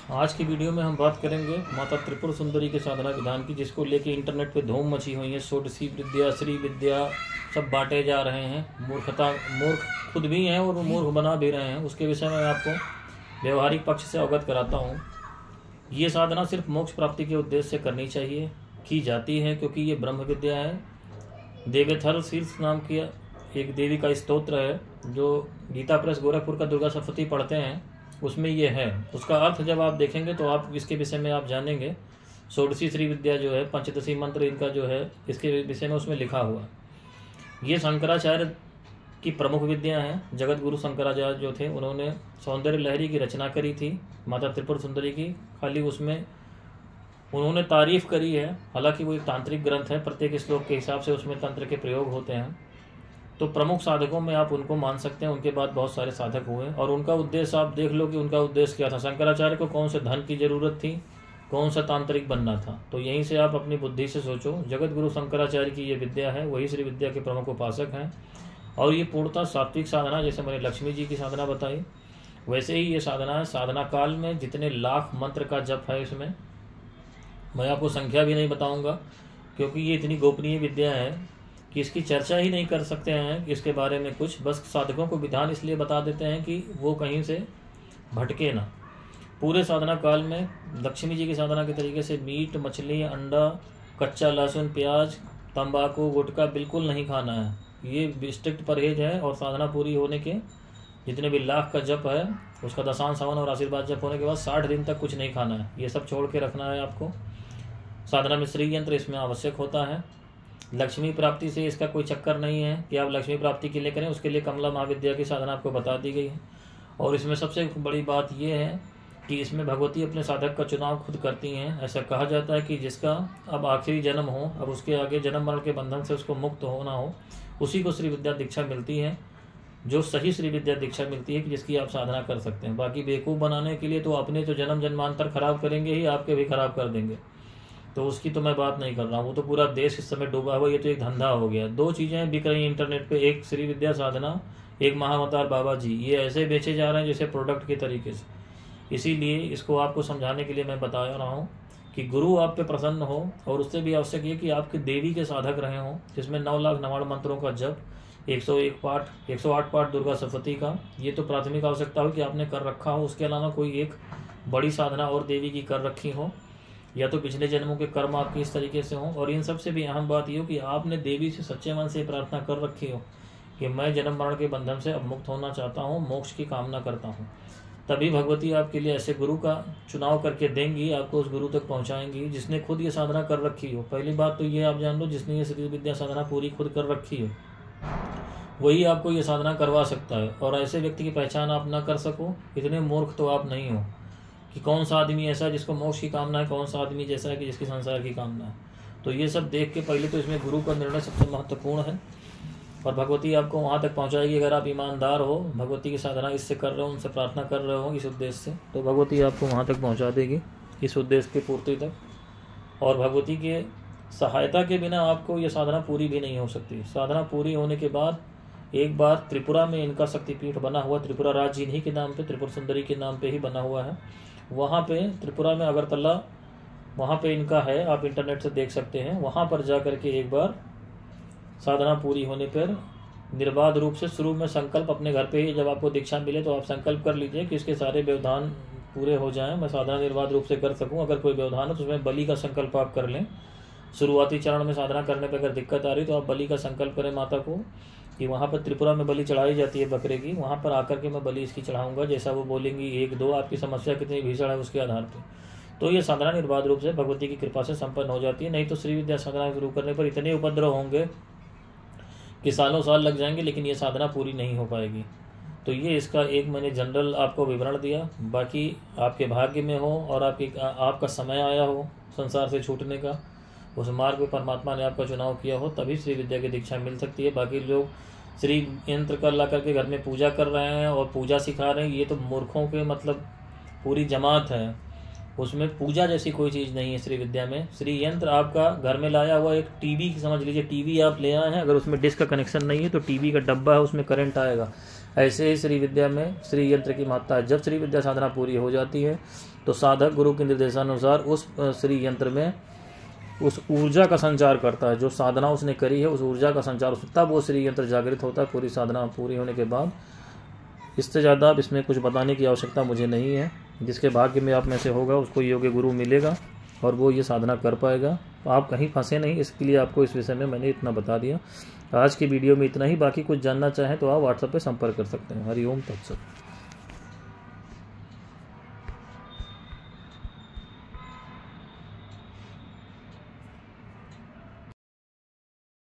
आज की वीडियो में हम बात करेंगे माता त्रिपुर सुंदरी के साधना विधान की, जिसको लेके इंटरनेट पे धूम मची हुई है। षोडशी विद्या, श्री विद्या सब बांटे जा रहे हैं। मूर्ख खुद भी हैं और मूर्ख बना भी रहे हैं। उसके विषय में आपको व्यवहारिक पक्ष से अवगत कराता हूँ। ये साधना सिर्फ मोक्ष प्राप्ति के उद्देश्य से करनी चाहिए, की जाती है, क्योंकि ये ब्रह्म विद्या है। देवेथर शीर्ष नाम की एक देवी का स्तोत्र है जो गीता प्रेस गोरखपुर का दुर्गा सप्तशती पढ़ते हैं, उसमें ये है। उसका अर्थ जब आप देखेंगे तो आप इसके विषय में आप जानेंगे। षोडशी श्री विद्या जो है, पंचदशी मंत्र इनका जो है, इसके विषय में उसमें लिखा हुआ। ये शंकराचार्य की प्रमुख विद्या है। जगत गुरु शंकराचार्य जो थे, उन्होंने सौंदर्य लहरी की रचना करी थी माता त्रिपुर सुंदरी की। खाली उसमें उन्होंने तारीफ करी है। हालांकि वो एक तांत्रिक ग्रंथ है, प्रत्येक श्लोक के हिसाब से उसमें तंत्र के प्रयोग होते हैं। तो प्रमुख साधकों में आप उनको मान सकते हैं। उनके बाद बहुत सारे साधक हुए और उनका उद्देश्य आप देख लो कि उनका उद्देश्य क्या था। शंकराचार्य को कौन से धन की जरूरत थी, कौन सा तांत्रिक बनना था। तो यहीं से आप अपनी बुद्धि से सोचो। जगत गुरु शंकराचार्य की ये विद्या है, वही श्री विद्या के प्रमुख उपासक हैं। और ये पूर्णतः सात्विक साधना, जैसे मैंने लक्ष्मी जी की साधना बताई वैसे ही ये साधना है। साधना काल में जितने लाख मंत्र का जप है, इसमें मैं आपको संख्या भी नहीं बताऊंगा, क्योंकि ये इतनी गोपनीय विद्या है कि इसकी चर्चा ही नहीं कर सकते हैं कि इसके बारे में कुछ। बस साधकों को विधान इसलिए बता देते हैं कि वो कहीं से भटके ना। पूरे साधना काल में लक्ष्मी जी की साधना के तरीके से मीट, मछली, अंडा, कच्चा लहसुन, प्याज, तंबाकू, गुटखा बिल्कुल नहीं खाना है। ये स्ट्रिक्ट परहेज है। और साधना पूरी होने के जितने भी लाख का जप है, उसका दशांश हवन और आशीर्वाद जप होने के बाद 60 दिन तक कुछ नहीं खाना है। ये सब छोड़ के रखना है आपको। साधना में श्री यंत्र इसमें आवश्यक होता है। लक्ष्मी प्राप्ति से इसका कोई चक्कर नहीं है कि आप लक्ष्मी प्राप्ति के लिए करें। उसके लिए कमला महाविद्या की साधना आपको बता दी गई है। और इसमें सबसे बड़ी बात यह है कि इसमें भगवती अपने साधक का चुनाव खुद करती हैं। ऐसा कहा जाता है कि जिसका अब आखिरी जन्म हो, अब उसके आगे जन्म मरण के बंधन से उसको मुक्त होना हो, उसी को श्री विद्या दीक्षा मिलती है। जो सही श्री विद्या दीक्षा मिलती है कि जिसकी आप साधना कर सकते हैं। बाकी बेवकूफ़ बनाने के लिए तो अपने तो जन्म जन्मांतर खराब करेंगे ही, आपके भी खराब कर देंगे। तो उसकी तो मैं बात नहीं कर रहा हूँ। वो तो पूरा देश इस समय डूबा हुआ। ये तो एक धंधा हो गया। दो चीज़ें बिक रही हैं इंटरनेट पे, एक श्री विद्या साधना, एक महाअवतार बाबा जी। ये ऐसे बेचे जा रहे हैं जैसे प्रोडक्ट के तरीके से। इसीलिए इसको आपको समझाने के लिए मैं बता रहा हूँ कि गुरु आप पे प्रसन्न हो। और उससे भी आवश्यक ये कि आपके देवी के साधक रहे हों, जिसमें 9,99,000 मंत्रों का जप, 101 पाठ, 108 पाठ दुर्गा सप्तशती का। ये तो प्राथमिक आवश्यकता हो कि आपने कर रखा हो। उसके अलावा कोई एक बड़ी साधना और देवी की कर रखी हो, या तो पिछले जन्मों के कर्म आपके इस तरीके से हों। और इन सबसे भी अहम बात ये हो कि आपने देवी से सच्चे मन से प्रार्थना कर रखी हो कि मैं जन्म मरण के बंधन से अब मुक्त होना चाहता हूँ, मोक्ष की कामना करता हूँ। तभी भगवती आपके लिए ऐसे गुरु का चुनाव करके देंगी, आपको उस गुरु तक पहुँचाएंगी जिसने खुद ये साधना कर रखी हो। पहली बात तो ये आप जान लो, जिसने ये श्री विद्या साधना पूरी खुद कर रखी हो वही आपको ये साधना करवा सकता है। और ऐसे व्यक्ति की पहचान आप ना कर सको, इतने मूर्ख तो आप नहीं हो कि कौन सा आदमी ऐसा है जिसको मोक्ष की कामना है, कौन सा आदमी जैसा है कि जिसकी संसार की कामना है। तो ये सब देख के पहले तो इसमें गुरु का निर्णय सबसे महत्वपूर्ण है। और भगवती आपको वहाँ तक पहुँचाएगी। अगर आप ईमानदार हो, भगवती की साधना इससे कर रहे हो, उनसे प्रार्थना कर रहे हो इस उद्देश्य से, तो भगवती आपको वहाँ तक पहुँचा देगी, इस उद्देश्य की पूर्ति तक। और भगवती के सहायता के बिना आपको ये साधना पूरी भी नहीं हो सकती। साधना पूरी होने के बाद एक बार त्रिपुरा में इनका शक्तिपीठ बना हुआ, त्रिपुरा राज्य इन्हीं के नाम पे, त्रिपुर सुंदरी के नाम पे ही बना हुआ है। वहाँ पे त्रिपुरा में अगरतला, वहाँ पे इनका है, आप इंटरनेट से देख सकते हैं। वहाँ पर जा कर के एक बार साधना पूरी होने पर निर्बाध रूप से शुरू में संकल्प अपने घर पे ही, जब आपको दीक्षा मिले तो आप संकल्प कर लीजिए कि इसके सारे व्यवधान पूरे हो जाएं, मैं साधना निर्बाध रूप से कर सकूं। अगर कोई व्यवधान है तो उसमें बलि का संकल्प आप कर लें। शुरुआती चरण में साधना करने पर अगर दिक्कत आ रही तो आप बलि का संकल्प करें माता को कि वहाँ पर त्रिपुरा में बलि चढ़ाई जाती है बकरे की, वहाँ पर आकर के मैं बलि इसकी चढ़ाऊंगा, जैसा वो बोलेंगी 1-2, आपकी समस्या कितनी भीषण है उसके आधार पर। तो ये साधना निर्बाध रूप से भगवती की कृपा से संपन्न हो जाती है। नहीं तो श्री विद्या साधना शुरू करने पर इतने उपद्रव होंगे कि सालों साल लग जाएंगे, लेकिन ये साधना पूरी नहीं हो पाएगी। तो ये इसका एक मैंने जनरल आपको विवरण दिया। बाकी आपके भाग्य में हो और आपका समय आया हो संसार से छूटने का, उस मार्ग में परमात्मा ने आपका चुनाव किया हो, तभी श्री विद्या की दीक्षा मिल सकती है। बाकी लोग श्री यंत्र कर ला करके घर में पूजा कर रहे हैं और पूजा सिखा रहे हैं, ये तो मूर्खों के मतलब पूरी जमात है। उसमें पूजा जैसी कोई चीज़ नहीं है श्री विद्या में। श्री यंत्र आपका घर में लाया हुआ एक टीवी समझ लीजिए। टीवी आप ले आए हैं, अगर उसमें डिश का कनेक्शन नहीं है तो टीवी का डब्बा है, उसमें करंट आएगा। ऐसे ही श्री विद्या में श्री यंत्र की महत्ता है। जब श्री विद्या साधना पूरी हो जाती है तो साधक गुरु के निर्देशानुसार उस श्री यंत्र में उस ऊर्जा का संचार करता है, जो साधना उसने करी है उस ऊर्जा का संचार, तब वो श्री यंत्र जागृत होता है पूरी साधना पूरी होने के बाद। इससे ज़्यादा अब इसमें कुछ बताने की आवश्यकता मुझे नहीं है। जिसके भाग्य में आप में से होगा उसको योग्य गुरु मिलेगा और वो ये साधना कर पाएगा। तो आप कहीं फंसे नहीं, इसके लिए आपको इस विषय में मैंने इतना बता दिया। आज की वीडियो में इतना ही। बाकी कुछ जानना चाहें तो आप व्हाट्सएप पे संपर्क कर सकते हैं। हरिओम तत्सत।